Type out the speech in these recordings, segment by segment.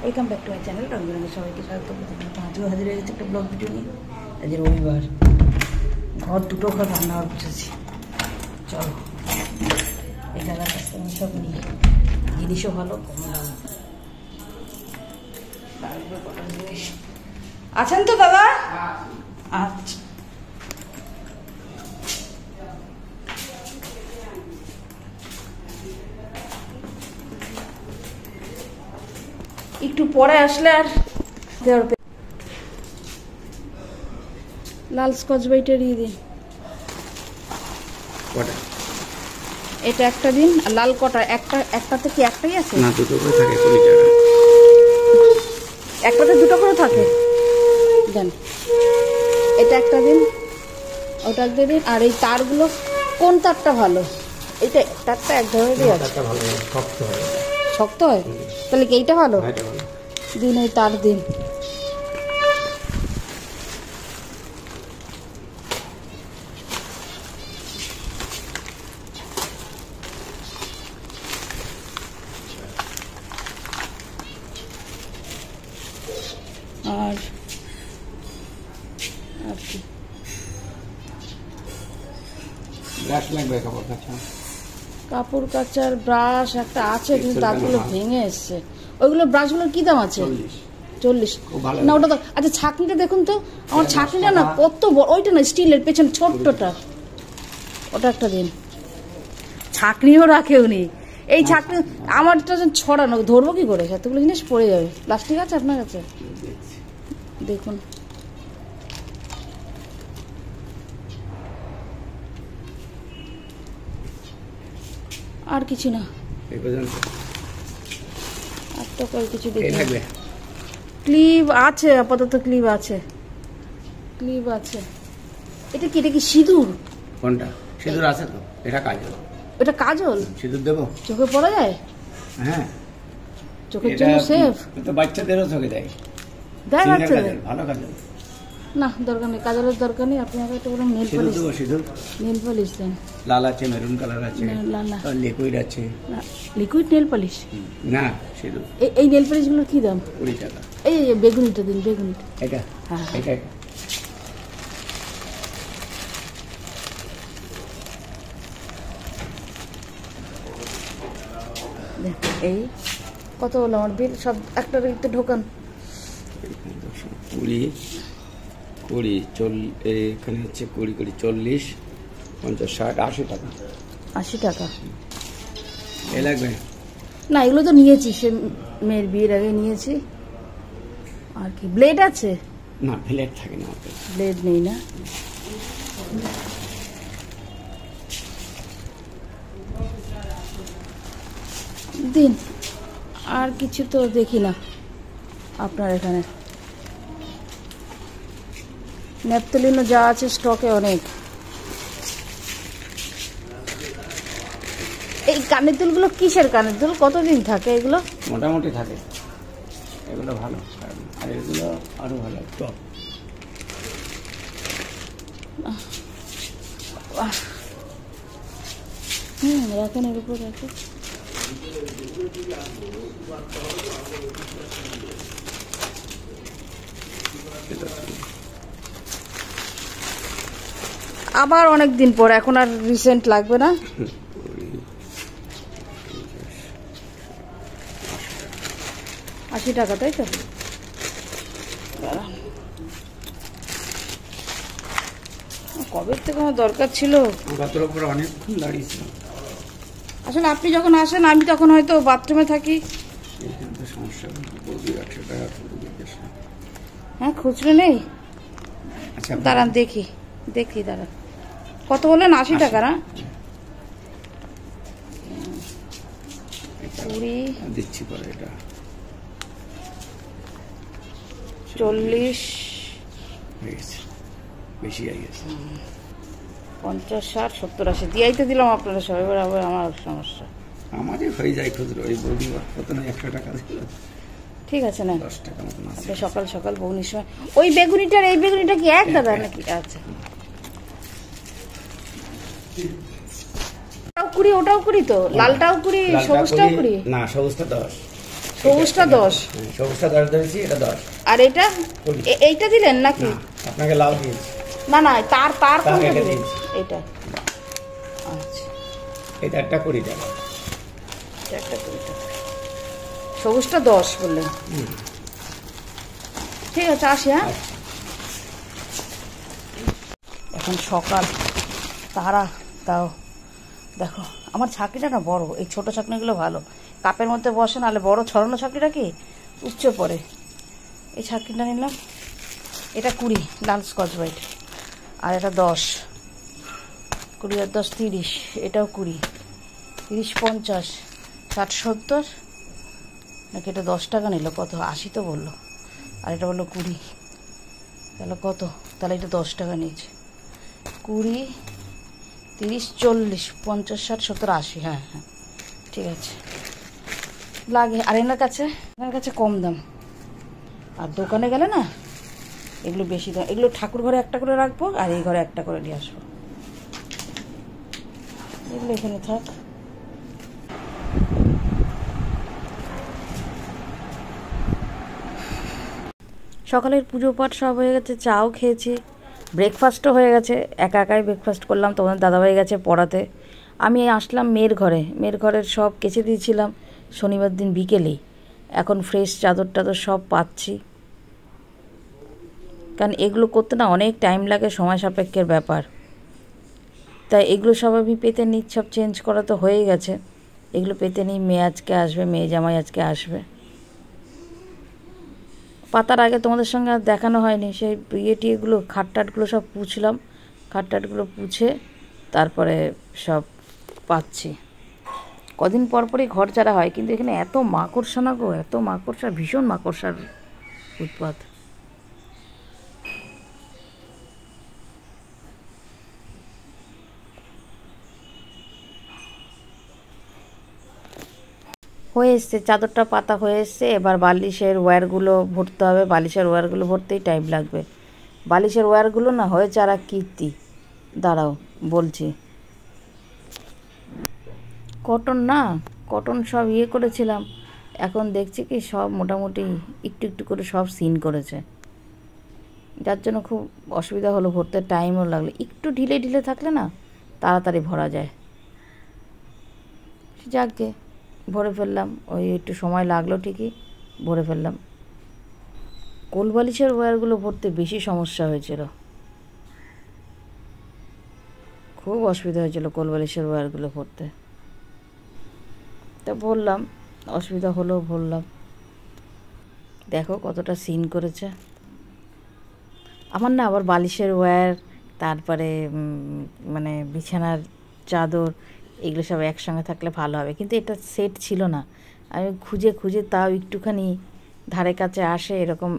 Welcome back to my channel রঙের সবাইকে স্বাগত। আজও হাজির হয়ে গেছে একটা ব্লগ ভিডিও নিয়ে। আজ রবিবার, ঘর দুটো ঘর রান্না হওয়ার বসেছি। চলো এই দাদার কাছ থেকে সব নিই, জিনিসও ভালো, কম দাম। জিনিস আছেন তো দাদা? আচ্ছা, একটু পরে আসলে আর দেওয়ার লাল স্কচ ব্রাইটটা দিয়ে দিন। এটা একটা দিন। আর লাল কটা? একটাতে কি একটাই আছে? না, দুটো করে থাকে 20 টাকা। একটাতে দুটো করে থাকে, দেন। এটা একটা দিন, ওটা একটা দিন। আর এই তারগুলো কোন তারটা ভালো? এটা তারটা এক ধরনেরই আছে। শক্ত হয়। শক্ত হয়? তাহলে কি এইটা ভালো? দিন, ওই তার দিন। আর কি ব্রাশ লাগবে? কাপড় কাচার ব্রাশ একটা আছে, কিন্তু তারগুলো ভেঙে এসছে। ওইগুলো ব্রাশগুলোর কি দাম আছে? 40। না ওটা তো আচ্ছা, ছাঁকনিটা দেখুন তো। আমার ছাঁকনিটা না কত বড়, ওইটা না স্টিলের, পেছনে ছোট্টটা, ওটা একটা দিন। ছাঁকনিও রাখে উনি। এই ছাঁকনি আমারটা ছড়ানো, ধরবো কি করে? এতগুলো জিনিস পড়ে যাবে। প্লাস্টিক আছে আপনার কাছে? দেখুন। আর কিছু না, আর তো কিছু দেখি। ক্লিপ আছে আপাতত, ক্লিপ আছে। এটা কি? এটা কি সিঁদুর? কোনটা সিঁদুর? আছে তো, এটা কাজল। এটা কাজল? সিঁদুর দেবো? চোখে পড়া যায়? হ্যাঁ, চোখের জন্য সেফ। তো বাচ্চাদেরও চোখে দেয়। দেয় বাচ্চাদের? ভালো কাজল না, দরকার নেই, কাজলের দরকার নেই। আপনি আমাকে একটা বরং নেল পলিশ দেবো। নেল পলিশ দেন। লাল আছে, মেরুন কালার আছে, লিকুইড আছে। লিকুইড নেল পলিশ না, সিঁদুর। এই নেল পলিশগুলোর কি দাম? 20 টাকা। এই বেগুনিটা দিন, বেগুনিটা। এটা? হ্যাঁ, এটা। এই কত হলো আমার বিল? সব একটা রেটে ঢোকান। 20 এখানে হচ্ছে 20 40 50 60 80 টাকা। 80 টাকা এ লাগবে না? এগুলো তো নিয়েছি, সে মেয়ের বিয়ের আগে নিয়েছি। আর কি ব্লেড আছে? না, ব্লেড থাকে না, ব্লেড নেই না। দিন। আর কিছু তো দেখি না আপনার এখানে। ন্যাপথলিনও যা আছে স্টকে অনেক। এই কানের দুলগুলো কিসের কানের দুল? কতদিন থাকে এগুলো? মোটামুটি থাকে, এগুলো ভালো। আর এগুলো আরো ভালো, টপ। রাখেন, এর উপর রাখেন। আবার অনেক দিন পর, এখন আর রিসেন্ট লাগবে না। 80 টাকা, তাই তো? কবে থেকে আমার দরকার ছিল। অনেকক্ষণ দাঁড়িয়েছিলাম। আসলে আপনি যখন আসেন আমি তখন হয়তো বাথরুমে থাকি। সমস্যা। হ্যাঁ, খুচরো নেই। আচ্ছা, দাঁড়ান দেখি দাঁড়ান। কত বললেন? 80 টাকা না? 20 দিচ্ছি পরে। এটা 40 হয়ে গেছে, বেশি হয়ে গেছে। 50 60 70 80 দিয়াই তো দিলাম আপনারা সব। এবার আবার আমার সমস্যা। আমারই হয়ে যায় খুচরো। ওই বৌদি কত না 100 টাকা দিল। ঠিক আছে না, 10 টাকা মতন আছে। আপনি সকাল সকাল বৌনির সময়। ওই বেগুনিটার এই বেগুনিটা কি এক দাদা নাকি? আচ্ছা, ওটাও 20 তো? লালটাও 20, সবুজটাও 20? না, সবুজটা 10। সবুজটা 10, সবুজটা 10 ধরেছি, এটা 10। আর এটা এইটা দিলেন নাকি? আপনাকে লাউ দিয়েছি। না না, তার কোনটা এটা দিলেন? দিয়েছি। এটা আচ্ছা, এটা একটা 20 টাকা। এটা একটা 20 টাকা। সবুজটা 10 বললেন। ঠিক আছে, আসি। হ্যাঁ, এখন সকাল, তারা তাও দেখো আমার ছাকনিটা না বড়, এই ছোট ছাকনিগুলো ভালো, কাপের মধ্যে বসে, নাহলে বড় ছড়ানো ছাকনিটা কি উচ্চ পড়ে। এই ছাকনিটা নিলাম, এটা 20 লাল স্কচ ব্রাইট, আর এটা 10, 20 আর 10 30, এটাও 20, 30 50 60 70 নাকি, এটা 10 টাকা নিল, কত 80 তো বললো, আর এটা বললো 20, তাহলে কত, তাহলে এটা 10 টাকা নিয়েছে। 20 30 40 50 60 70 80, হ্যাঁ হ্যাঁ ঠিক আছে লাগে। আর এনার কাছে কম দাম, আর দোকানে গেলে না এগুলো বেশি দাম। এগুলো ঠাকুর ঘরে একটা করে রাখবো, আর এই ঘরে একটা করে নিয়ে আসবো, এগুলো এখানে থাক। সকালের পুজো পাঠ সব হয়ে গেছে, চাও খেয়েছি, ব্রেকফাস্টও হয়ে গেছে। একাই ব্রেকফাস্ট করলাম, তোমাদের দাদাভাই গেছে পড়াতে। আমি আসলাম মেয়ের ঘরের সব কেচে দিয়েছিলাম শনিবার দিন বিকেলেই। এখন ফ্রেশ চাদর টাদর সব পাচ্ছি, কারণ এগুলো করতে না অনেক টাইম লাগে, সময় সাপেক্ষের ব্যাপার। তাই এগুলো সব আমি পেতে নিই, সব চেঞ্জ করা তো হয়ে গেছে, এগুলো পেতে নিই। মেয়ে আজকে আসবে, মেয়ে জামাই আজকে আসবে। পাতার আগে তোমাদের সঙ্গে আর দেখানো হয়নি, সেই টিয়েগুলো খাটটাটগুলো সব পুছলাম, খাটটাটগুলো পুছে তারপরে সব পাচ্ছি। কদিন পর পরই ঘর ছাড়া হয়, কিন্তু এখানে এত মাকড়সা না গো, এত মাকড়সা, ভীষণ মাকড়সার উৎপাত। হয়ে এসছে, চাদরটা পাতা হয়ে এসছে, এবার বালিশের ওয়্যারগুলো ভরতে হবে। বালিশের ওয়্যারগুলো ভরতেই টাইম লাগবে। বালিশের ওয়্যারগুলো না হয়েছে আর এক কীর্তি, দাঁড়াও বলছি। কটন না, কটন সব করেছিলাম, এখন দেখছি কি সব মোটামুটি একটু একটু করে সব সিন করেছে, যার জন্য খুব অসুবিধা হলো, ভরতে টাইমও লাগলো। একটু ঢিলে ঢিলে থাকলে না তাড়াতাড়ি ভরা যায়। যাকগে, ভরে ফেললাম, ওই একটু সময় লাগলো ঠিকই, ভরে ফেললাম। কোলবালিশের ওয়্যারগুলো ভরতে বেশি সমস্যা হয়েছিল, খুব অসুবিধা হয়েছিল কোলবালিশের ওয়্যারগুলো ভরতে। তা বললাম, অসুবিধা হলেও বললাম। দেখো কতটা সিন করেছে। আমার না আবার বালিশের ওয়্যার, তারপরে মানে বিছানার চাদর, এগুলো সব একসঙ্গে থাকলে ভালো হবে, কিন্তু এটা সেট ছিল না। আমি খুঁজে খুঁজে তাও একটুখানি ধারে কাছে আসে এরকম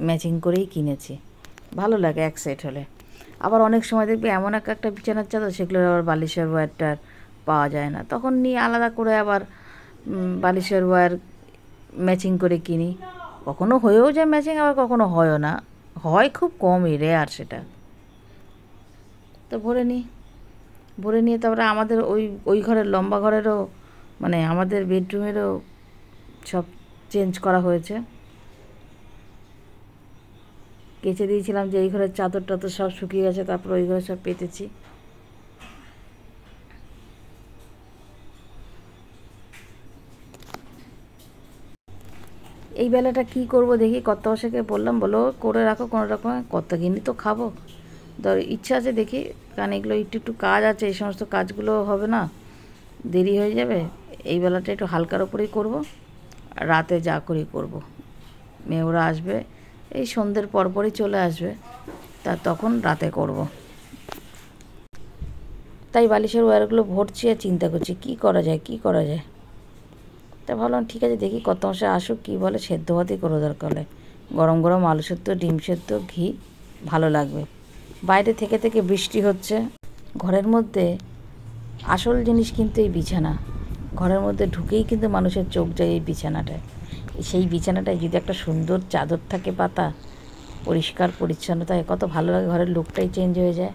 ম্যাচিং করেই কিনেছি, ভালো লাগে এক সেট হলে। আবার অনেক সময় দেখবি এমন একটা বিছানার চাদর, সেগুলোর আবার বালিশের ওয়্যারটার পাওয়া যায় না, তখন নিয়ে আলাদা করে আবার বালিশের ওয়্যার ম্যাচিং করে কিনি। কখনো হয়েও যায় ম্যাচিং, আবার কখনো হয়ও না, হয় খুব কমই, রেয়ার সেটা। তো ভরে নিয়ে তারপরে আমাদের ওই ঘরের লম্বা ঘরেরও, মানে আমাদের বেডরুমেরও সব চেঞ্জ করা হয়েছে। কেচে দিয়েছিলাম যে এই ঘরের চাদর টাদর সব শুকিয়ে গেছে, তারপর ওই ঘরে সব পেতেছি। এই বেলাটা কি করব দেখি, কর্তামশাইকে বললাম, বলো করে রাখো কোনো রকমে, কর্তাগিন্নি তো খাবো, ধর ইচ্ছা আছে দেখি, কারণ এগুলো একটু কাজ আছে, এই সমস্ত কাজগুলো হবে না, দেরি হয়ে যাবে। এই বেলাটা একটু হালকার ওপরেই করব, রাতে যা করি করব। মেয়েরা আসবে এই সন্ধ্যের পরপরই চলে আসবে, তা তখন রাতে করব। তাই বালিশের ওয়্যারগুলো ভরছি আর চিন্তা করছি কি করা যায়। তা ভাবলাম ঠিক আছে দেখি কর্তামশাই আসুক, কী বলে, সেদ্ধ ভাতই করো দরকার হলে, গরম গরম আলু সেদ্ধ, ডিম সেদ্ধ, ঘি, ভালো লাগবে। বাইরে থেকে বৃষ্টি হচ্ছে, ঘরের মধ্যে আসল জিনিস কিন্তু এই বিছানা, ঘরের মধ্যে ঢুকেই কিন্তু মানুষের চোখ যায় এই বিছানাটায়। সেই বিছানাটায় যদি একটা সুন্দর চাদর থাকে পাতা, পরিষ্কার পরিচ্ছন্নতায় কত ভালো লাগে, ঘরের লুকটাই চেঞ্জ হয়ে যায়।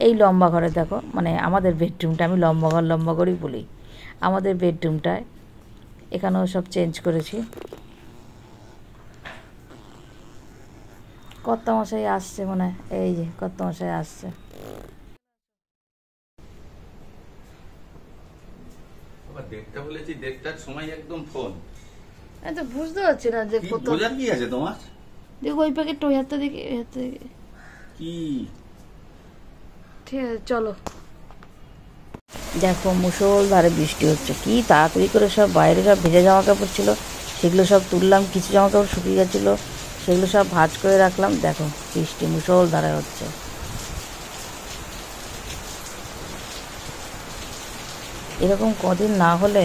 এই লম্বা ঘরে দেখো, মানে আমাদের বেডরুমটা, আমি লম্বা ঘর লম্বা করেই বলি, আমাদের বেডরুমটায় এখানেও সব চেঞ্জ করেছি। কর্তামশাই আসছে মনে হয়, এই যে কর্তামশাই আসছে। দেখতে বলেছি, দেখটার সময় একদম ফোন। তো বুঝতে পারছি না যে কত বোঝার কি আছে তোমার? দেখো ওই প্যাকেটটা ওই হাতটা দেখি, ওই হাতটা দেখি। কি ঠিক আছে চলো। দেখো মুষলধারে বৃষ্টি হচ্ছে, কি তাড়াতাড়ি করে সব বাইরে সব ভেজা জামা কাপড় ছিল সেগুলো সব তুললাম, কিছু জামা কাপড় শুকিয়ে গেছিলো সেগুলো সব ভাঁজ করে রাখলাম। দেখো বৃষ্টি মুষলধারে হচ্ছে। এরকম কদিন না হলে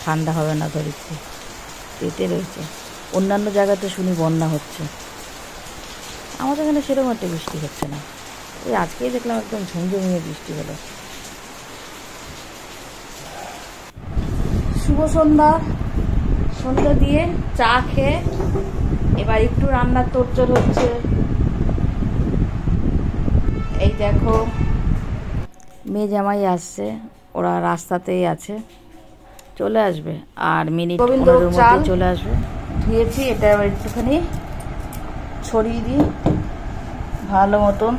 ঠান্ডা হবে না, ধরিত্রী পেটে রয়েছে। অন্যান্য জায়গাতে শুনি বন্যা হচ্ছে, আমাদের এখানে সেরকম একটা বৃষ্টি হচ্ছে না। ওই আজকেই দেখলাম একদম ঝমঝমিয়ে বৃষ্টি হলো। শুভ সন্ধ্যা। সন্ধ্যা দিয়ে চা খেয়ে এবার একটু রান্নার তোড়জোড় হচ্ছে। এই দেখো মেয়ে জামাই আসছে, ওরা রাস্তাতেই আছে, চলে আসবে আর মিনিট 15 মধ্যে চলে আসবে। ধুয়েছি, এটা এবার একটুখানি ছড়িয়ে দিই ভালো মতন।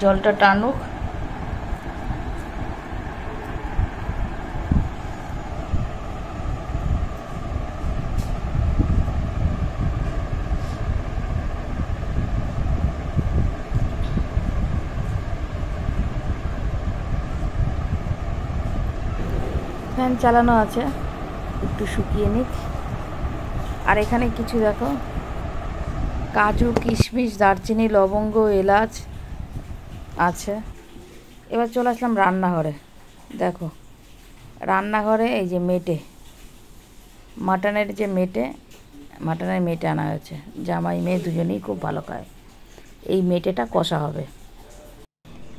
জলটা টানুক। ফ্যান চালানো আছে, একটু শুকিয়ে নিক। আর এখানে কিছু দেখো কাজু কিশমিশ দারচিনি লবঙ্গ এলাচ আছে। এবার চলে আসলাম রান্নাঘরে। দেখো রান্নাঘরে এই যে মেটে, মাটনের যে মেটে, মাটনের মেটে আনা হয়েছে। জামাই মেয়ে দুজনেই খুব ভালো খায়। এই মেটেটা কষা হবে।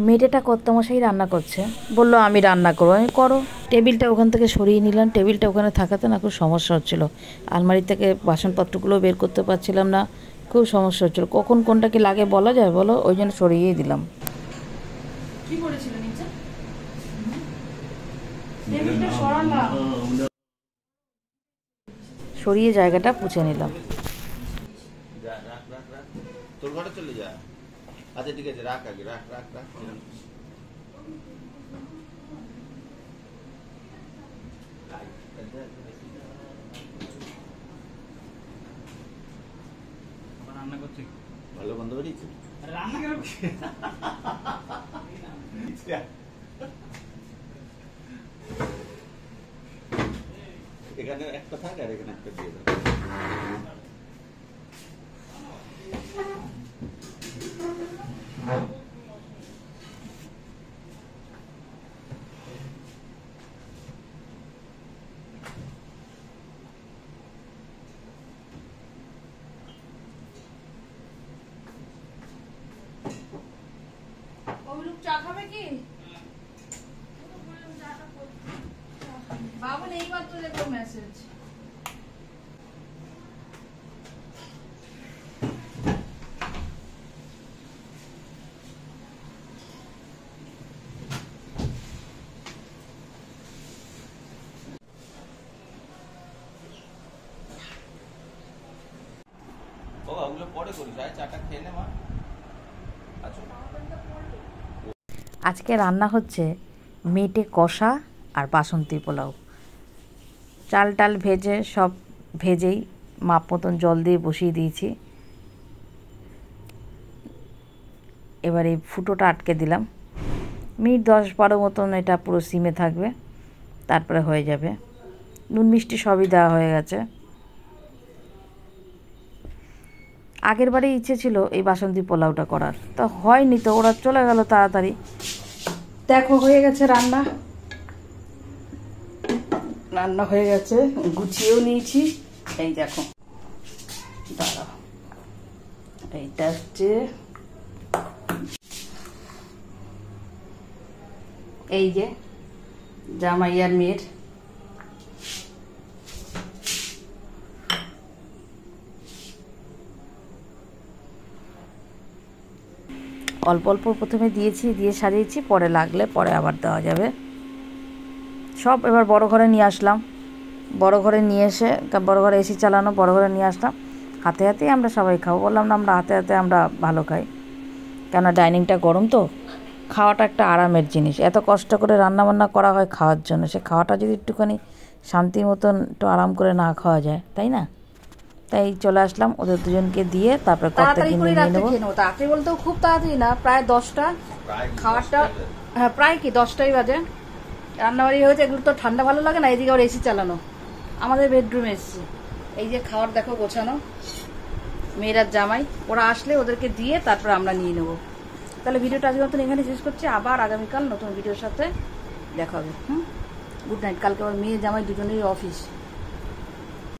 মেটেটা কর্তামশাই রান্না করছে, বললো আমি রান্না করবো। আমি করো। টেবিলটা ওখান থেকে সরিয়ে নিলাম, টেবিলটা ওখানে থাকাতে না খুব সমস্যা হচ্ছিলো। আলমারি থেকে বাসনপত্রগুলো বের করতে পারছিলাম না, খুব সমস্যা হচ্ছিলো। কখন কোনটা কি লাগে বলা যায় বলো, ওই জন্য সরিয়েই দিলাম। কি করেছিল নিচে? টেবিলটা সরালাম, সরিয়ে জায়গাটা পুছে নিলাম। তোর ঘরে চলে যা। আচ্ছা ঠিক আছে, রাখ আগে, রাখ রাখ রাখ। রান্না করছি, ভালো বন্ধ বেরিয়েছে। রান্না কেন? এখানে একটা থাক আর এখানে একটা দিয়ে দাও। চা খাবে কি বাবুল? এইবার তো দেখো মেসেজ। ওগুলো পরে করিস, চাটা খেয়ে নে মা। আজকে রান্না হচ্ছে মেটে কষা আর বাসন্তী পোলাও। চাল টাল ভেজে সব ভেজেই মাপ মতন জল দিয়ে বসিয়ে দিয়েছি। এবার এই ফুটোটা আটকে দিলাম, মিনিট 10-12 মতন এটা পুরো সিমে থাকবে, তারপরে হয়ে যাবে। নুন মিষ্টি সবই দেওয়া হয়ে গেছে। আগের বারে ইচ্ছে ছিল এই বাসন্তী পোলাওটা করার, তা হয়নি, তো ওরা চলে গেল তাড়াতাড়ি। দেখো হয়ে গেছে রান্না, রান্না হয়ে গেছে, গুছিয়েও নিয়েছি। এই দেখো, দাঁড়াও, এইটা হচ্ছে এই যে জামাই আর মেয়ের অল্প অল্প প্রথমে দিয়েছি, দিয়ে সাজিয়েছি, পরে লাগলে পরে আবার দেওয়া যাবে। সব এবার বড় ঘরে নিয়ে আসলাম, বড় ঘরে নিয়ে এসে, বড় ঘরে এসি চালানো, বড় ঘরে নিয়ে আসলাম। হাতে হাতেই আমরা সবাই খাবো, বললাম না আমরা হাতে হাতে আমরা ভালো খাই, কেননা ডাইনিংটা গরম তো, খাওয়াটা একটা আরামের জিনিস। এত কষ্ট করে রান্নাবান্না করা হয় খাওয়ার জন্য, সে খাওয়াটা যদি একটুখানি শান্তি মতন একটু আরাম করে না খাওয়া যায়, তাই না? তাই চলে আসলাম, ওদের দুজনকে দিয়ে তারপরে কর্তাকে নিয়ে নেবো। তাড়াতাড়ি বলতেও খুব তাড়াতাড়ি না, প্রায় 10টা খাওয়ারটা, হ্যাঁ প্রায় কি 10টাই বাজে। রান্নাবাড়ি হয়েছে, এগুলো তো ঠান্ডা ভালো লাগে না, এদিকে আবার এসি চালানো। আমাদের বেডরুমে এসেছি, এই যে খাওয়ার দেখো গোছানো, মেয়েরার জামাই, ওরা আসলে ওদেরকে দিয়ে তারপরে আমরা নিয়ে নেবো। তাহলে ভিডিওটা আজকের মতন এখানে শেষ করছি, আবার আগামীকাল নতুন ভিডিওর সাথে দেখা হবে। Good night. কালকে আবার মেয়ে জামাই দুজনেরই অফিস।